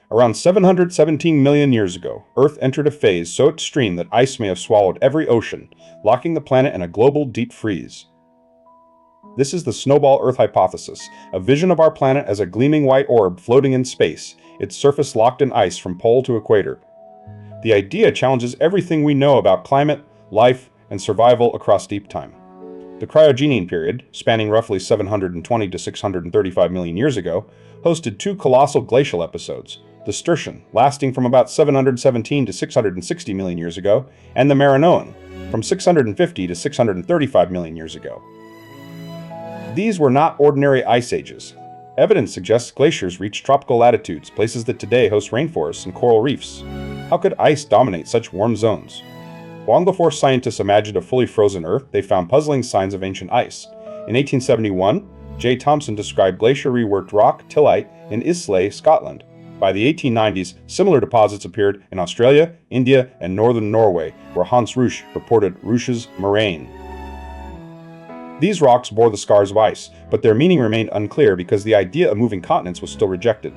Around 717 million years ago, Earth entered a phase so extreme that ice may have swallowed every ocean, locking the planet in a global deep freeze. This is the Snowball-Earth hypothesis, a vision of our planet as a gleaming white orb floating in space, its surface locked in ice from pole to equator. The idea challenges everything we know about climate, life, and survival across deep time. The cryogenian period, spanning roughly 720 to 635 million years ago, hosted two colossal glacial episodes, the Sturtian, lasting from about 717 to 660 million years ago, and the Marinoan, from 650 to 635 million years ago. These were not ordinary ice ages. Evidence suggests glaciers reached tropical latitudes, places that today host rainforests and coral reefs. How could ice dominate such warm zones? Long before scientists imagined a fully frozen Earth, they found puzzling signs of ancient ice. In 1871, J. Thomson described glacier-reworked rock tillite in Islay, Scotland. By the 1890s, similar deposits appeared in Australia, India, and northern Norway, where Hans Rüsch reported Rüsch's moraine. These rocks bore the scars of ice, but their meaning remained unclear because the idea of moving continents was still rejected.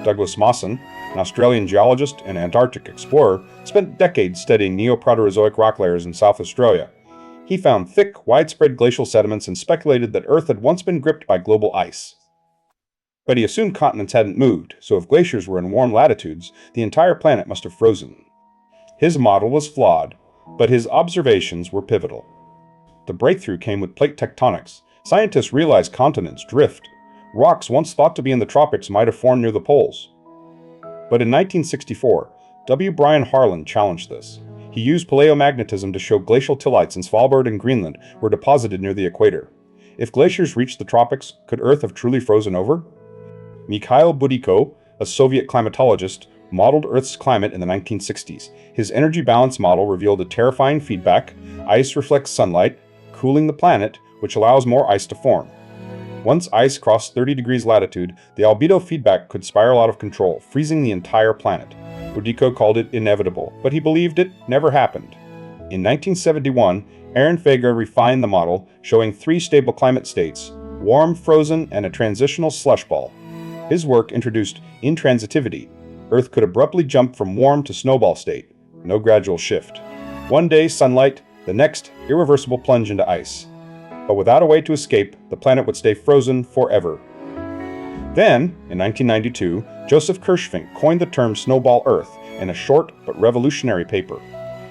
Douglas Mawson, an Australian geologist and Antarctic explorer, spent decades studying Neoproterozoic rock layers in South Australia. He found thick, widespread glacial sediments and speculated that Earth had once been gripped by global ice. But he assumed continents hadn't moved, so if glaciers were in warm latitudes, the entire planet must have frozen. His model was flawed, but his observations were pivotal. The breakthrough came with plate tectonics. Scientists realized continents drift. Rocks once thought to be in the tropics might have formed near the poles. But in 1964, W. Brian Harlan challenged this. He used palaeomagnetism to show glacial tillites in Svalbard and Greenland were deposited near the equator. If glaciers reached the tropics, could Earth have truly frozen over? Mikhail Budyko, a Soviet climatologist, modeled Earth's climate in the 1960s. His energy balance model revealed a terrifying feedback: ice reflects sunlight, cooling the planet, which allows more ice to form. Once ice crossed 30 degrees latitude, the albedo feedback could spiral out of control, freezing the entire planet. Budyko called it inevitable, but he believed it never happened. In 1971, Aaron Fager refined the model, showing three stable climate states: warm, frozen, and a transitional slush ball. His work introduced intransitivity. Earth could abruptly jump from warm to snowball state, no gradual shift. One day, sunlight, the next, irreversible plunge into ice. But without a way to escape, the planet would stay frozen forever. Then, in 1992, Joseph Kirschvink coined the term snowball Earth in a short but revolutionary paper.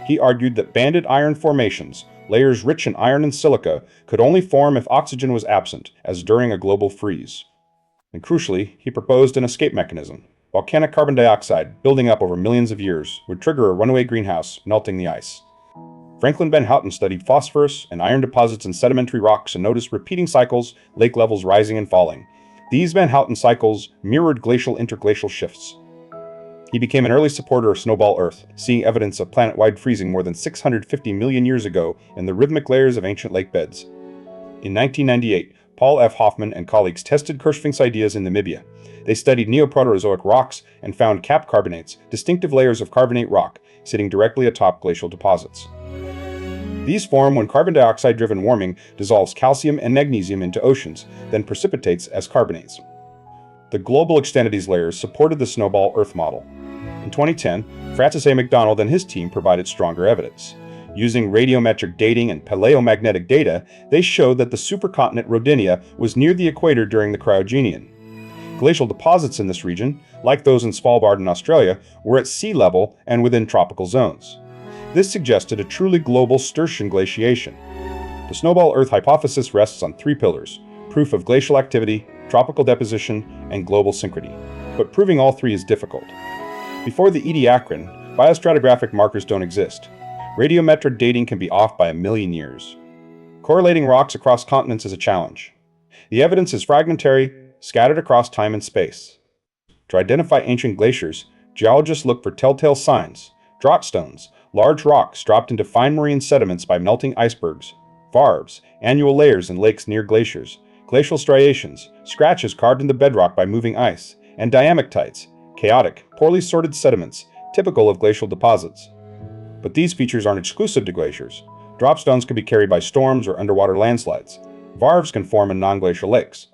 He argued that banded iron formations, layers rich in iron and silica, could only form if oxygen was absent, as during a global freeze. And crucially, he proposed an escape mechanism. Volcanic carbon dioxide, building up over millions of years, would trigger a runaway greenhouse, melting the ice. Franklin Van Houten studied phosphorus and iron deposits in sedimentary rocks and noticed repeating cycles, lake levels rising and falling. These Van Houten cycles mirrored glacial-interglacial shifts. He became an early supporter of Snowball Earth, seeing evidence of planet-wide freezing more than 650 million years ago in the rhythmic layers of ancient lake beds. In 1998, Paul F. Hoffman and colleagues tested Kirschvink's ideas in Namibia. They studied Neoproterozoic rocks and found cap carbonates, distinctive layers of carbonate rock, sitting directly atop glacial deposits. These form when carbon dioxide-driven warming dissolves calcium and magnesium into oceans, then precipitates as carbonates. The global extent of these layers supported the Snowball Earth model. In 2010, Francis A. McDonald and his team provided stronger evidence. Using radiometric dating and palaeomagnetic data, they showed that the supercontinent Rodinia was near the equator during the cryogenian. Glacial deposits in this region, like those in Svalbard and Australia, were at sea level and within tropical zones. This suggested a truly global Sturtian glaciation. The Snowball Earth hypothesis rests on three pillars: proof of glacial activity, tropical deposition, and global synchrony. But proving all three is difficult. Before the Ediacaran, biostratigraphic markers don't exist. Radiometric dating can be off by 1 million years. Correlating rocks across continents is a challenge. The evidence is fragmentary, scattered across time and space. To identify ancient glaciers, geologists look for telltale signs: drop stones, large rocks dropped into fine marine sediments by melting icebergs; varves, annual layers in lakes near glaciers; glacial striations, scratches carved into bedrock by moving ice; and diamectites, chaotic, poorly sorted sediments, typical of glacial deposits. But these features aren't exclusive to glaciers. Drop stones can be carried by storms or underwater landslides. Varves can form in non-glacial lakes.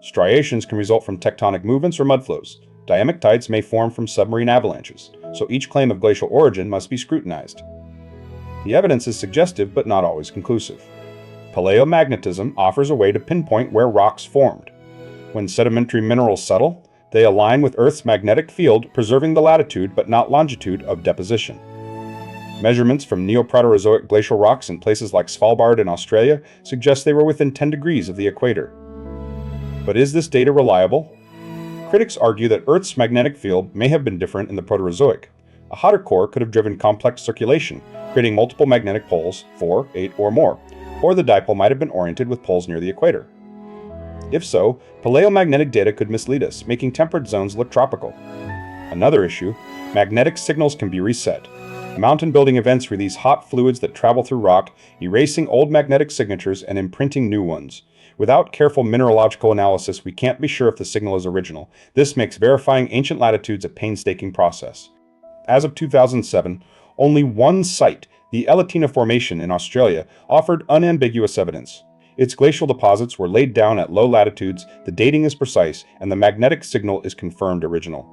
Striations can result from tectonic movements or mudflows. Diamectites may form from submarine avalanches, so each claim of glacial origin must be scrutinized. The evidence is suggestive but not always conclusive. Palaeomagnetism offers a way to pinpoint where rocks formed. When sedimentary minerals settle, they align with Earth's magnetic field, preserving the latitude but not longitude of deposition. Measurements from Neoproterozoic glacial rocks in places like Svalbard and Australia suggest they were within 10 degrees of the equator. But is this data reliable? Critics argue that Earth's magnetic field may have been different in the Proterozoic. A hotter core could have driven complex circulation, creating multiple magnetic poles, 4, 8, or more, or the dipole might have been oriented with poles near the equator. If so, palaeomagnetic data could mislead us, making temperate zones look tropical. Another issue, magnetic signals can be reset. Mountain-building events release hot fluids that travel through rock, erasing old magnetic signatures and imprinting new ones. Without careful mineralogical analysis, we can't be sure if the signal is original. This makes verifying ancient latitudes a painstaking process. As of 2007, only one site, the Latitudes Formation in Australia, offered unambiguous evidence. Its glacial deposits were laid down at low latitudes, the dating is precise, and the magnetic signal is confirmed original.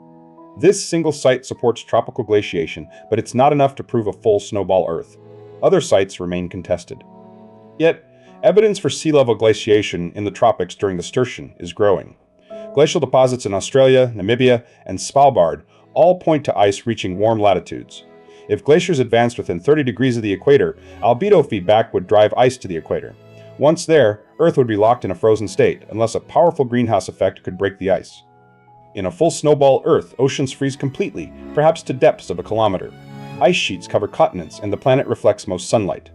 This single site supports tropical glaciation, but it's not enough to prove a full snowball Earth. Other sites remain contested. Yet, evidence for sea level glaciation in the tropics during the Sturtian is growing. Glacial deposits in Australia, Namibia, and Svalbard all point to ice reaching warm latitudes. If glaciers advanced within 30 degrees of the equator, albedo feedback would drive ice to the equator. Once there, Earth would be locked in a frozen state, unless a powerful greenhouse effect could break the ice. In a full snowball Earth, oceans freeze completely, perhaps to depths of a kilometer. Ice sheets cover continents, and the planet reflects most sunlight.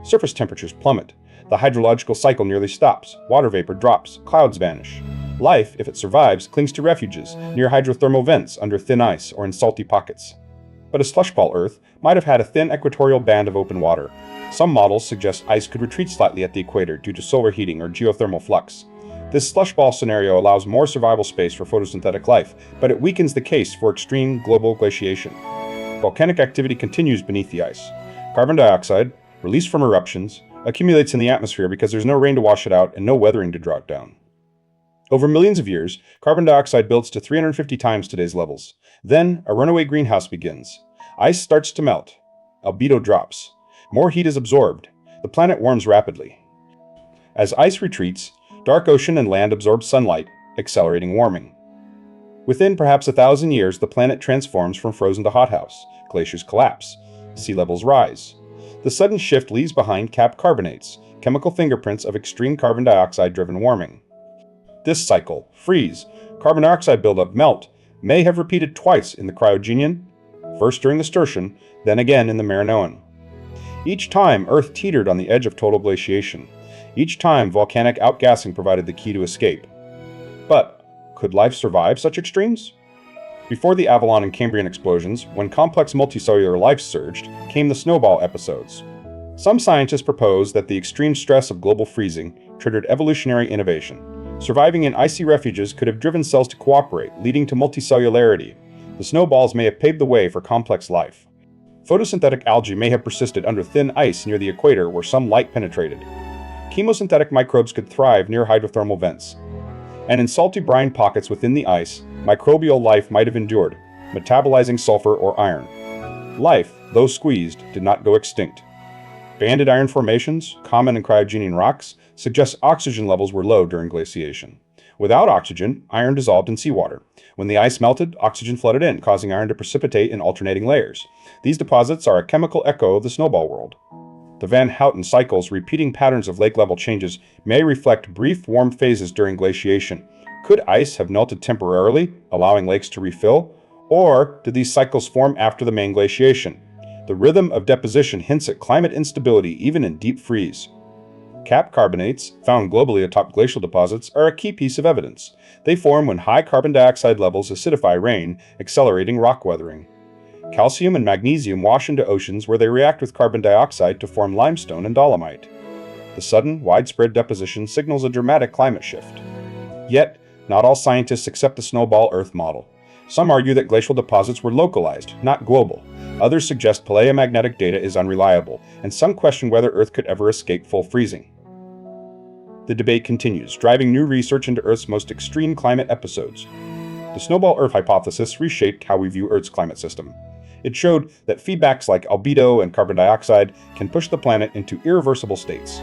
Surface temperatures plummet. The hydrological cycle nearly stops. Water vapor drops. Clouds vanish. Life, if it survives, clings to refuges, near hydrothermal vents, under thin ice, or in salty pockets. But a slushball Earth might have had a thin equatorial band of open water. Some models suggest ice could retreat slightly at the equator due to solar heating or geothermal flux. This slushball scenario allows more survival space for photosynthetic life, but it weakens the case for extreme global glaciation. Volcanic activity continues beneath the ice. Carbon dioxide, released from eruptions, accumulates in the atmosphere because there's no rain to wash it out and no weathering to draw it down. Over millions of years, carbon dioxide builds to 350 times today's levels. Then, a runaway greenhouse begins. Ice starts to melt. Albedo drops. More heat is absorbed. The planet warms rapidly. As ice retreats, dark ocean and land absorb sunlight, accelerating warming. Within perhaps 1,000 years, the planet transforms from frozen to hothouse. Glaciers collapse. Sea levels rise. The sudden shift leaves behind capped carbonates, chemical fingerprints of extreme carbon dioxide-driven warming. This cycle, freeze, carbon dioxide buildup, melt, may have repeated twice in the cryogenian, first during the Sturtian, then again in the Marinoan. Each time, Earth teetered on the edge of total glaciation. Each time, volcanic outgassing provided the key to escape. But, could life survive such extremes? Before the Avalon and Cambrian explosions, when complex multicellular life surged, came the snowball episodes. Some scientists propose that the extreme stress of global freezing triggered evolutionary innovation. Surviving in icy refuges could have driven cells to cooperate, leading to multicellularity. The snowballs may have paved the way for complex life. Photosynthetic algae may have persisted under thin ice near the equator where some light penetrated. Chemosynthetic microbes could thrive near hydrothermal vents. And in salty brine pockets within the ice, microbial life might have endured, metabolizing sulfur or iron. Life, though squeezed, did not go extinct. Bandedironformations, common in cryogenian rocks, suggest oxygen levels were low during glaciation. Without oxygen, iron dissolved in seawater. When the ice melted, oxygen flooded in, causing iron to precipitate in alternating layers. These deposits are a chemical echo of the snowball world. The Van Houten cycles, repeating patterns of lake level changes, may reflect brief warm phases during glaciation. Could ice have melted temporarily, allowing lakes to refill? Or did these cycles form after the main glaciation? The rhythm of deposition hints at climate instability even in deep freeze. Capped carbonates, found globally atop glacial deposits, are a key piece of evidence. They form when high carbon dioxide levels acidify rain, accelerating rock weathering. Calcium and magnesium wash into oceans where they react with carbon dioxide to form limestone and dolomite. The sudden, widespread deposition signals a dramatic climate shift. Yet, not all scientists accept the snowball Earth model. Some argue that glacial deposits were localized, not global. Others suggest palaeomagnetic data is unreliable, and some question whether Earth could ever escape full freezing. The debate continues, driving new research into Earth's most extreme climate episodes. The Snowball Earth hypothesis reshaped how we view Earth's climate system. It showed that feedbacks like albedo and carbon dioxide can push the planet into irreversible states.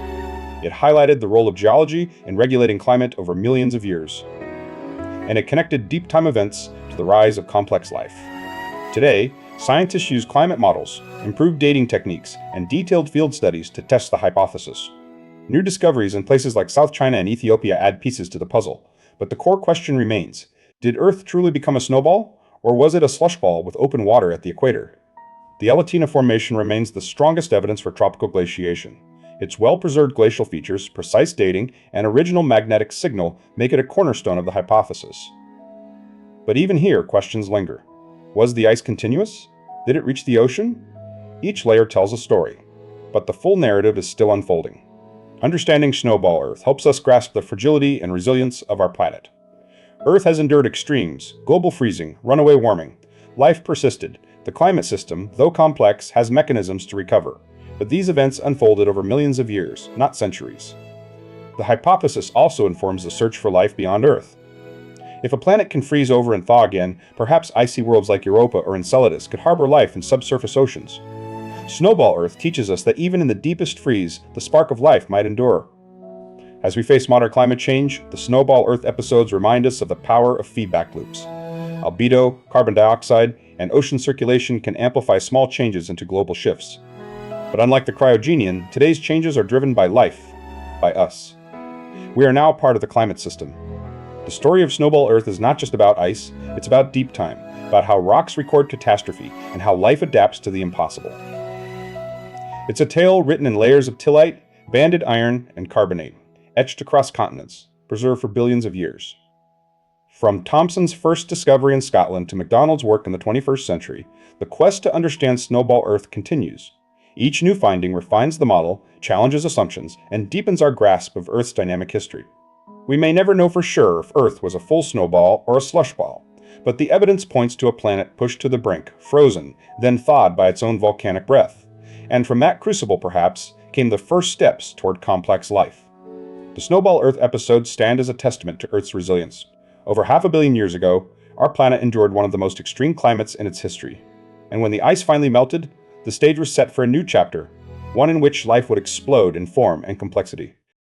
It highlighted the role of geology in regulating climate over millions of years. And it connected deep time events to the rise of complex life. Today, scientists use climate models, improved dating techniques, and detailed field studies to test the hypothesis. New discoveries in places like South China and Ethiopia add pieces to the puzzle, but the core question remains: did Earth truly become a snowball, or was it a slush ball with open water at the equator? The Latitudes Formation remains the strongest evidence for tropical glaciation. Its well-preserved glacial features, precise dating, and original magnetic signal make it a cornerstone of the hypothesis. But even here, questions linger. Was the ice continuous? Did it reach the ocean? Each layer tells a story, but the full narrative is still unfolding. Understanding Snowball Earth helps us grasp the fragility and resilience of our planet. Earth has endured extremes: global freezing, runaway warming. Life persisted. The climate system, though complex, has mechanisms to recover. But these events unfolded over millions of years, not centuries. The hypothesis also informs the search for life beyond Earth. If a planet can freeze over and thaw again, perhaps icy worlds like Europa or Enceladus could harbor life in subsurface oceans. Snowball Earth teaches us that even in the deepest freeze, the spark of life might endure. As we face modern climate change, the Snowball Earth episodes remind us of the power of feedback loops. Albedo, carbon dioxide, and ocean circulation can amplify small changes into global shifts. But unlike the cryogenian, today's changes are driven by life, by us. We are now part of the climate system. The story of Snowball Earth is not just about ice, it's about deep time, about how rocks record catastrophe, and how life adapts to the impossible. It's a tale written in layers of tillite, banded iron, and carbonate, etched across continents, preserved for billions of years. From Thomson's first discovery in Scotland to McDonald's work in the 21st century, the quest to understand Snowball Earth continues. Each new finding refines the model, challenges assumptions, and deepens our grasp of Earth's dynamic history. We may never know for sure if Earth was a full snowball or a slush ball, but the evidence points to a planet pushed to the brink, frozen, then thawed by its own volcanic breath. And from that crucible, perhaps, came the first steps toward complex life. The Snowball Earth episodes stand as a testament to Earth's resilience. Over 500 million years ago, our planet endured one of the most extreme climates in its history. And when the ice finally melted, the stage was set for a new chapter, one in which life would explode in form and complexity.